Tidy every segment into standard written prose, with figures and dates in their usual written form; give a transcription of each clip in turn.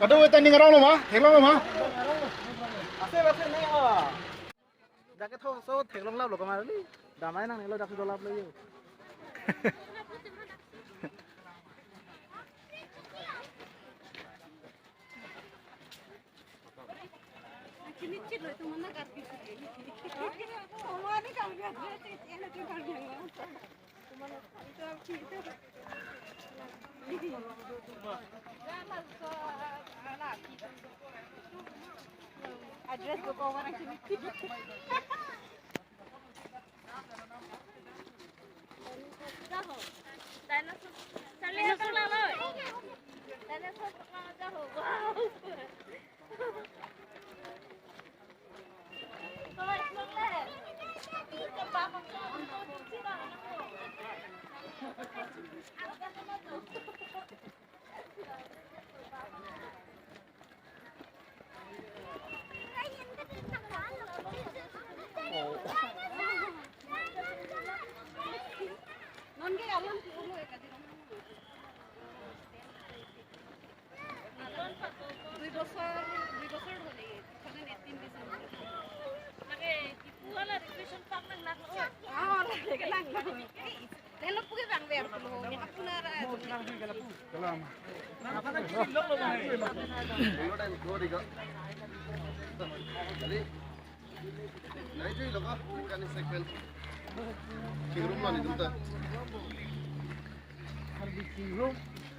Ở đâu cái tên đi ngang đâu mà? Thế lắm mà? Ase नहीं हो जाके थो सो थेगलम लाब लोग हमारे लिए दामाय ना नहीं लो जाके दो लाब ले यो Cicit loh itu mana kaki sih? Oh, ini kalau dia ini tuh kalau dia nggak. Cuma itu itu. Jangan so anak itu. Address buku orang sini. Jaho. Dinosaur. Salih apa lalo? Dinosaur pernah jaho. Wow.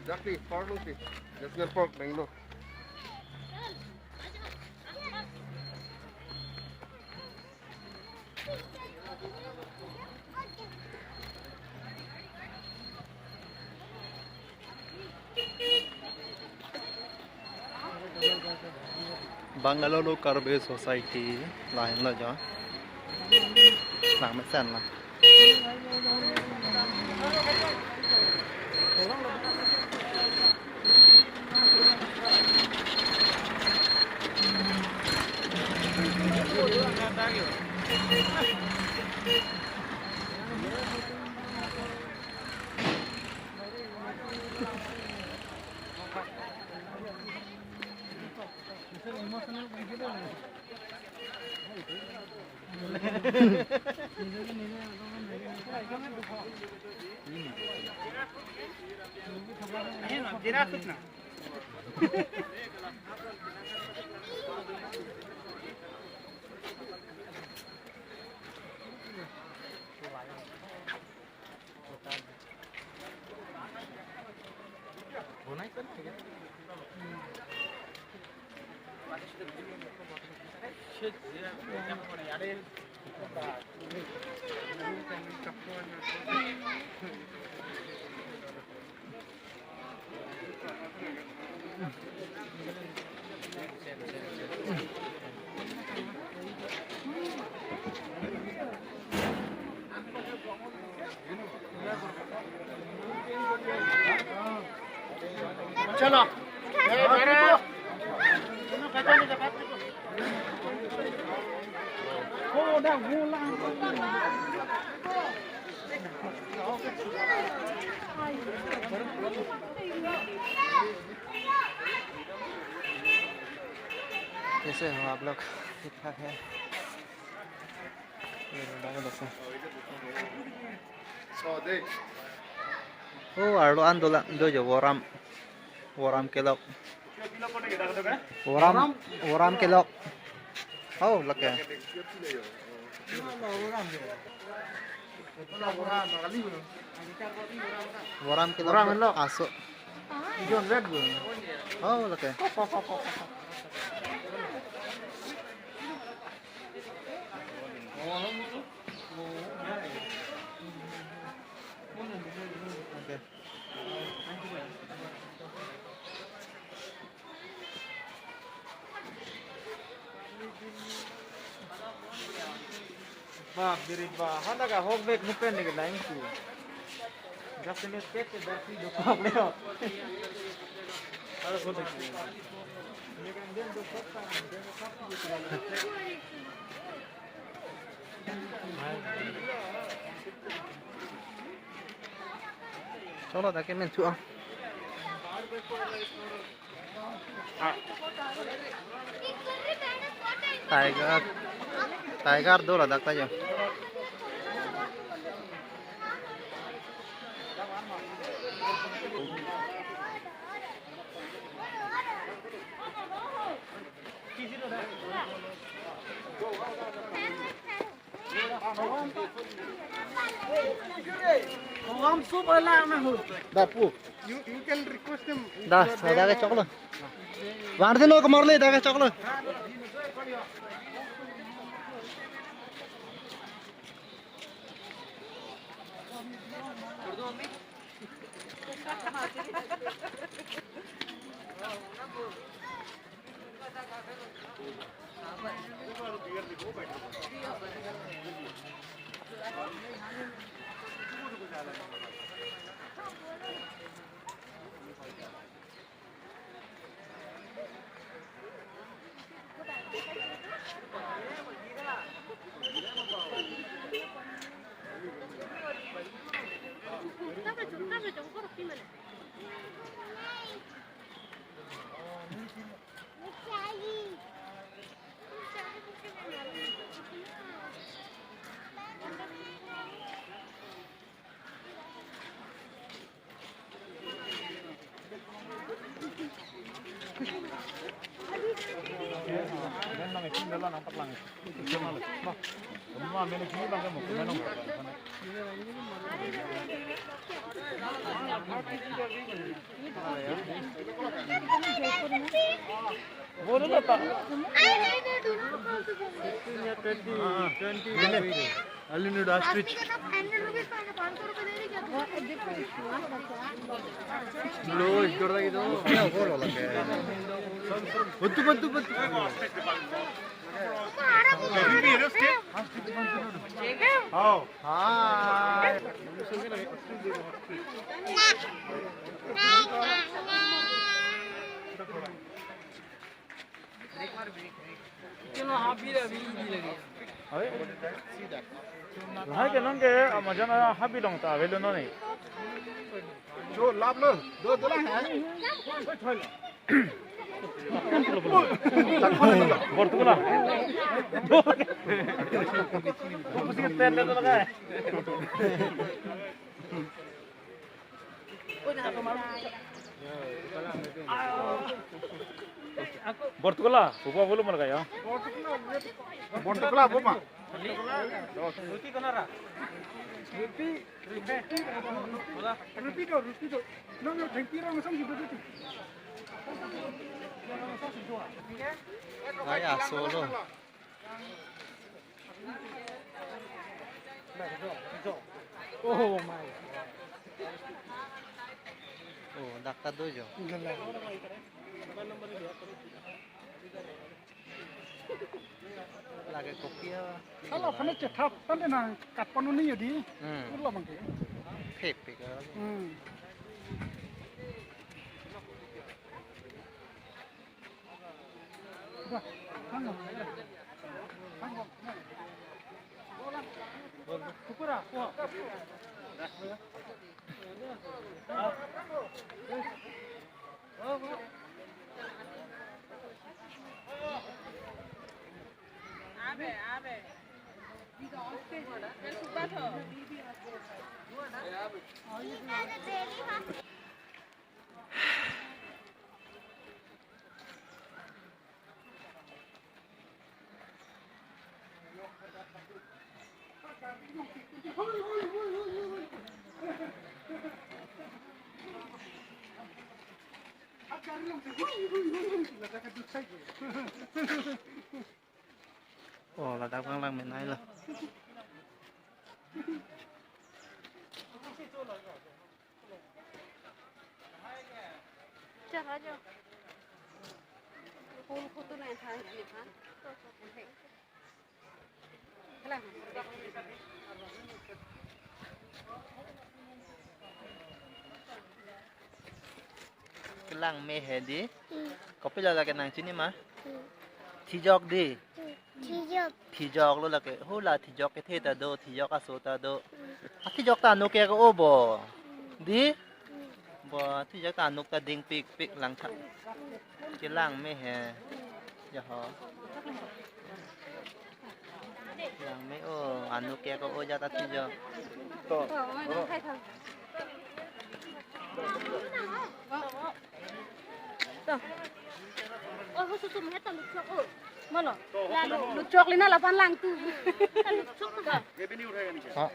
Exactly, Farlow sih. National Park, Bangalore. Bangalore Curve Society lain lah jo. Nak mesen lah. चलो कैसे हो आप लोग ठीक ठाक है oh arloan dola dojo waram kelok waram kelok oh lake waram kelok aso John Red Bull. oh lake okay Bah, diri bah. Handa ka hogbek nupen ni lain ku. Just in case ke dasi do pa leo. Ara ko dekhi. Ye kan den do sakta, den do sakta. चलो ताकि मैं छुआ tiger tiger दो लगा था जो दापू You can request him. दा सादा के चॉकलेट वार दे लो कमर ले दा के chocolate Hai cái nón cái mà cho nó happy đồng tả với luôn nó này. जो लाभ लो दो दो है Portugal. Mesti kita lihat dulu kan. Portugal, buka belum mereka ya? Portugal apa mah Ruti kenara? Ruti do. No, thank you langsung gitu tuh. Ayah solo Oh my. oh dakta dojo lagi kopi ya kalau panen cetak panen na kat panen ni jadi kurang mangke pek pek dah hangga Kupura. oh là đau căng lăng bên này rồi चला जाओ फूल को तो नहीं था नहीं था cái lăng mê hè đi có bây giờ là cái nàng chứ mà thì giọt đi thì giọt luôn là cái hô là thì giọt cái thế ta đâu thì giọt cái số ta đâu thì giọt ta nó kia cái ô bò đi Bò thì chắc ta nục ta đinh pik lăng thẳng. Cái lăng mê hè. Dạ hả? Lăng mê ô ăn nục kia có ô ra ta thì giờ. nó thay thằng ôi susum hết tao lục chọc ôi mà nó là lục chọc lên nó là pan lang tu tao lục chọc mà Hả?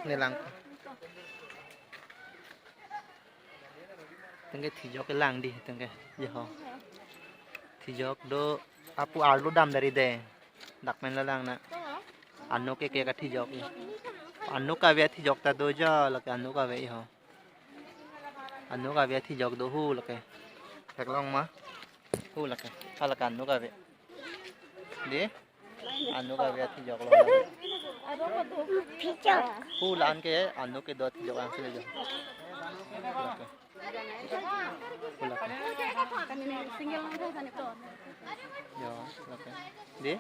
Nè lăng. Từng cái thì cho cái lăng đi từng cái. Dạ hả? Thì cho do apu alu dam dari de. Dak men la lang na. Anu ke ka thì jok. Anu ka ve thì jok ta do ja la ka anu ka ve ho. Anu ka ve thì jok do hu la ke. Thak long ma. Hu la ke. Ha la ka anu ka ve. Đi. Anu ka ve thì jok lo. Hu la an ke anu ke do thì jok ang se jo. Hu la ke. kan ini single nang thay sana to Yo, la ke. Đi.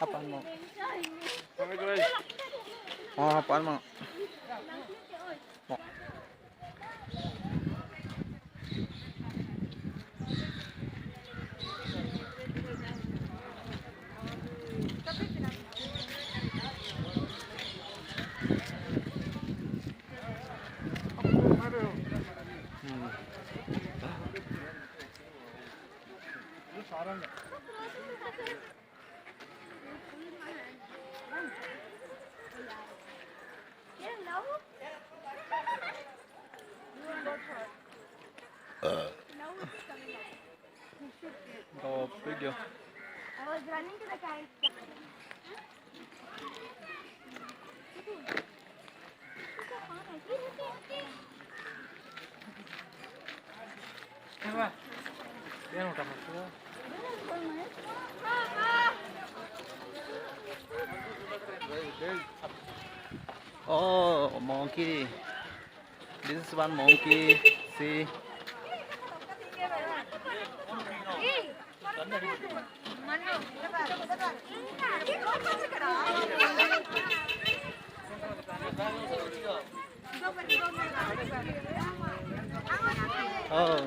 Apaan mo? Oh, apaan mo? Mo. Oh, video. Apa? Dia udah masuk. Oh, monkey. This is one monkey. See. Oh.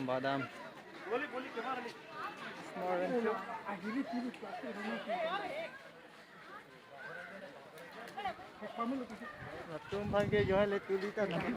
Badam. तुम भागे जो है ले तुली तक